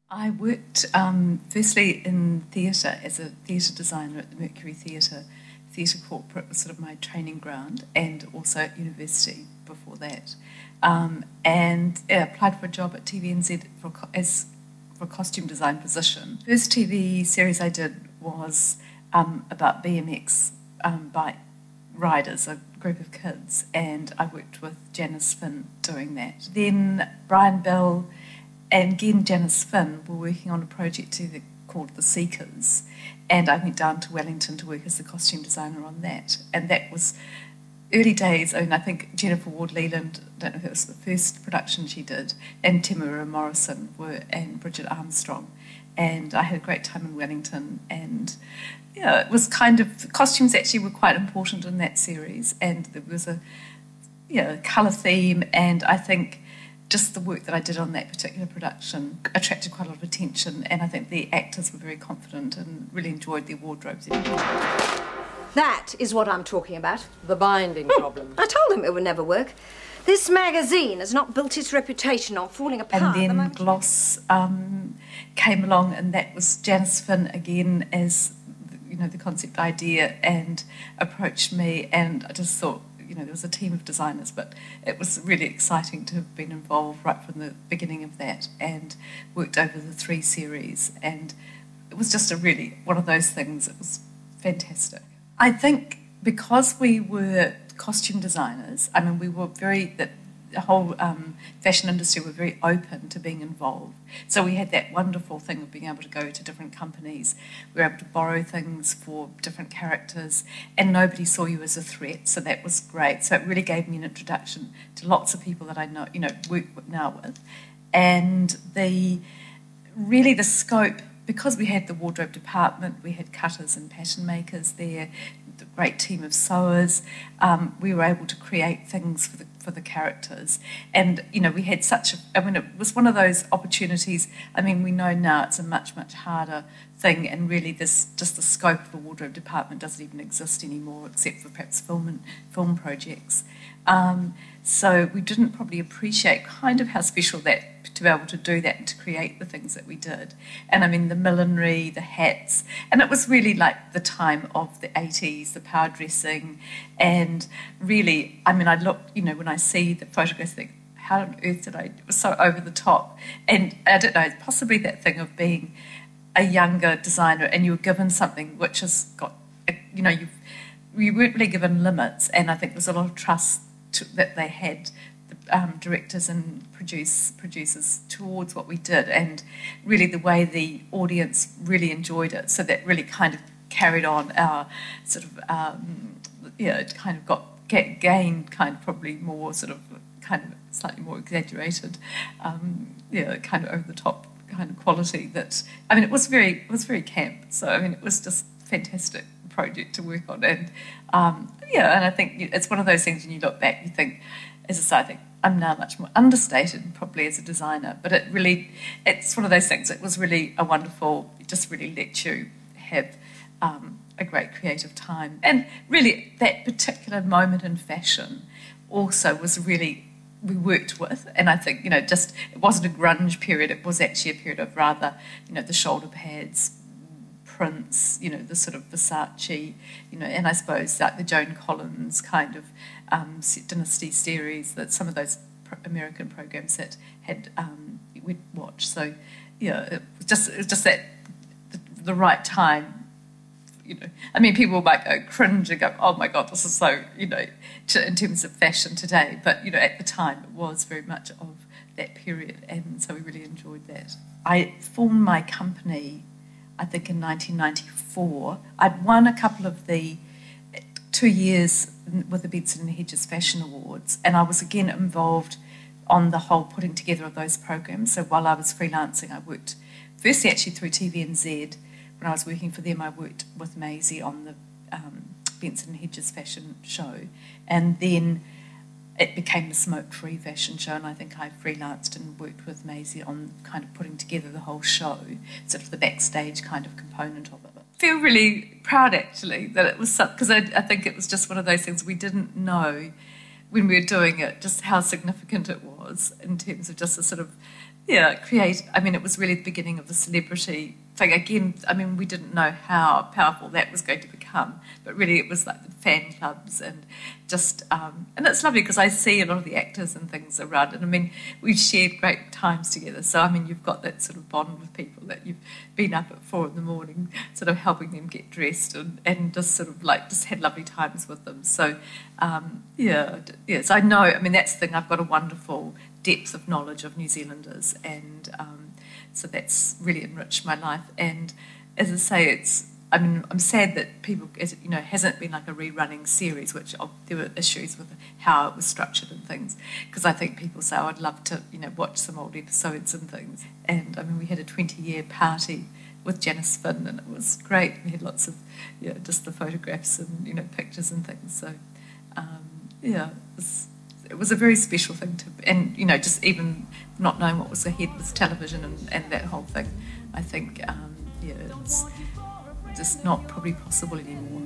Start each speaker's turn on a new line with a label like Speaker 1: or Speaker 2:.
Speaker 1: I worked firstly in theatre as a theatre designer at the Mercury Theatre. Theatre corporate was sort of my training ground, and also at university before that. And applied for a job at TVNZ for a costume design position. First TV series I did was about BMX bike riders, a group of kids, and I worked with Janice Finn doing that. Then Brian Bell and again Janice Finn were working on a project called The Seekers, and I went down to Wellington to work as the costume designer on that. And that was early days. I mean, I think Jennifer Ward-Leland, I don't know if it was the first production she did, and Timura Morrison and Bridget Armstrong. And I had a great time in Wellington, and yeah, it was kind of, the costumes actually were quite important in that series, and there was a colour theme, and I think just the work that I did on that particular production attracted quite a lot of attention, and I think the actors were very confident and really enjoyed their wardrobes.
Speaker 2: That is what I'm talking about.
Speaker 3: The binding problem.
Speaker 2: I told him it would never work. This magazine has not built its reputation on falling apart.
Speaker 1: And then Gloss came along, and that was Janice Finn again as the concept idea, and approached me, and I just thought, there was a team of designers, but it was really exciting to have been involved right from the beginning of that, and worked over the 3 series, and it was just one of those things. It was fantastic. I think because we were costume designers, I mean, the whole fashion industry were very open to being involved. So we had that wonderful thing of being able to go to different companies. We were able to borrow things for different characters, and nobody saw you as a threat, so that was great. So it really gave me an introduction to lots of people that I know, work now with. And the scope, because we had the wardrobe department, we had cutters and pattern makers there, the great team of sewers, we were able to create things for the characters. And, we had it was one of those opportunities. I mean, we know now it's a much, much harder thing, and really just the scope of the wardrobe department doesn't even exist anymore, except for perhaps film projects. So we didn't probably appreciate kind of how special to be able to do that and to create the things that we did. And I mean, the millinery, the hats, and it was really like the time of the 80s, the power dressing, and really, I mean, I look, when I see the photographs, I think, how on earth it was so over the top. And I don't know, possibly that thing of being a younger designer, and you were given something which has got, you weren't really given limits, and I think there was a lot of trust that they had, the directors and producers, towards what we did, and really the way the audience really enjoyed it. So that really kind of carried on our sort of, kind of gained kind of probably more sort of kind of slightly more exaggerated, kind of over the top kind of quality that, I mean, it was very camp. So, I mean, it was just fantastic project to work on, and and I think it's one of those things when you look back, you think, as I say, I think I'm now much more understated probably as a designer, but it's one of those things. It was really a wonderful, it just really let you have a great creative time. And really that particular moment in fashion also was really, we worked with, and I think, just, it wasn't a grunge period, it was actually a period of rather, the shoulder pads, prints, the sort of Versace, and I suppose like the Joan Collins kind of Dynasty series, that some of those American programs that had we'd watch. So it was just that the right time. I mean, people might go cringe and go, "Oh my God, this is so," in terms of fashion today. But at the time, it was very much of that period, and so we really enjoyed that. I formed my company, I think, in 1994. I'd won a couple of the 2 years with the Benson and Hedges Fashion Awards, and I was again involved on the whole putting together of those programs. So while I was freelancing, I worked firstly actually through TVNZ. When I was working for them, I worked with Maisie on the Benson and Hedges fashion show, and then it became the smoke-free fashion show, and I think I freelanced and worked with Maisie on kind of putting together the whole show, sort of the backstage kind of component of it. I feel really proud, actually, that it was, because I think it was just one of those things we didn't know when we were doing it, just how significant it was in terms of just a sort of, I mean, it was really the beginning of the celebrity thing. Again, I mean, we didn't know how powerful that was going to become, but really it was like the fan clubs and just, and it's lovely because I see a lot of the actors and things around, and I mean, we've shared great times together. So, I mean, you've got that sort of bond with people that you've been up at 4 a.m, sort of helping them get dressed and just sort of like just had lovely times with them. So, so I know, I mean, that's the thing, I've got a wonderful depth of knowledge of New Zealanders, and so that's really enriched my life. And as I say, I'm sad that people, hasn't been like a rerunning series, which there were issues with how it was structured and things, because I think people say, I'd love to, watch some old episodes and things. And I mean, we had a 20-year party with Janice Finn, and it was great. We had lots of, just the photographs and, pictures and things. So, it was a very special thing and just even not knowing what was ahead with television and that whole thing, I think, it's just not probably possible anymore.